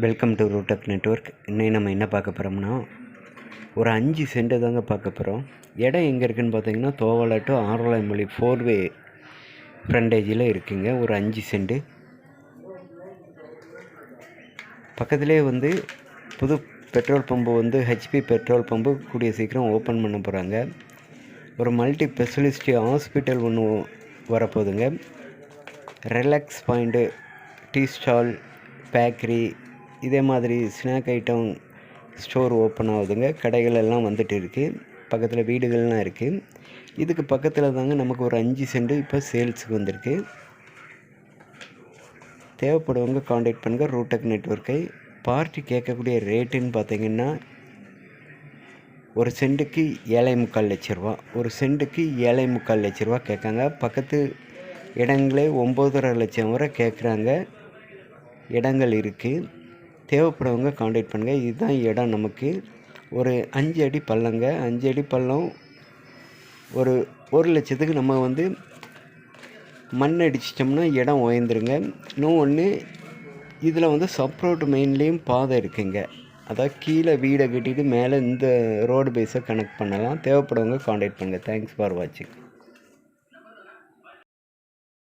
Welcome to ரூடெக் network. இன்னைக்கு நம்ம என்ன பார்க்க போகிறோம்னா, ஒரு 5 சென்ட்டு தாங்க பார்க்க போகிறோம். இடம் எங்கே இருக்குதுன்னு பார்த்தீங்கன்னா, தோவாளை டு ஆரலாய்மொழி 4-வே ஃப்ரண்டேஜில் இருக்குங்க. ஒரு 5 சென்ட்டு. பக்கத்துலேயே புது petrol pump HP petrol pump கூடிய சீக்கிரம் ஓப்பன் பண்ண போகிறாங்க. ஒரு மல்டி ஸ்பெஷலிஸ்ட் ஹாஸ்பிட்டல் ஒன்று வரப்போகுதுங்க. Relax point, tea stall, bakery, இதே மாதிரி ஸ்நாக் ஐட்டம் ஸ்டோர் ஓப்பன் ஆகுதுங்க. கடைகள் எல்லாம் வந்துட்டு இருக்குது. பக்கத்தில் வீடுகள்லாம் இருக்குது. இதுக்கு பக்கத்தில் தாங்க நமக்கு ஒரு 5 சென்ட்டு இப்போ சேல்ஸுக்கு வந்திருக்கு. தேவைப்படுவங்க காண்டாக்ட் பண்ணுங்கள் ரூடெக் நெட்வொர்க்கை. பார்ட்டி கேட்கக்கூடிய ரேட்டுன்னு பார்த்தீங்கன்னா, ஒரு சென்ட்டுக்கு 7.25 லட்ச ரூபா. ஒரு சென்ட்டுக்கு 7.25 லட்ச ரூபா கேட்காங்க. பக்கத்து இடங்களே 9.5 லட்சம் வரை கேட்குறாங்க. இடங்கள் இருக்குது. தேவைப்படுறவங்க காண்டாக்ட் பண்ணுங்கள். இதுதான் இடம். நமக்கு ஒரு 5 அடி பள்ளங்க. 5 அடி பள்ளம். ஒரு 1 லட்சத்துக்கு நம்ம மண் அடிச்சிட்டோம்னா இடம் உயர்ந்துருங்க. இன்னும் ஒன்று, இதில் சப்ரோடு மெயின்லேயும் பாதை இருக்குங்க. அதாவது கீழே வீடை கட்டிட்டு மேலே இந்த ரோடு பேஸை கனெக்ட் பண்ணலாம். தேவைப்படுறவங்க காண்டாக்ட் பண்ணுங்கள். தேங்க்ஸ் ஃபார் வாட்சிங்.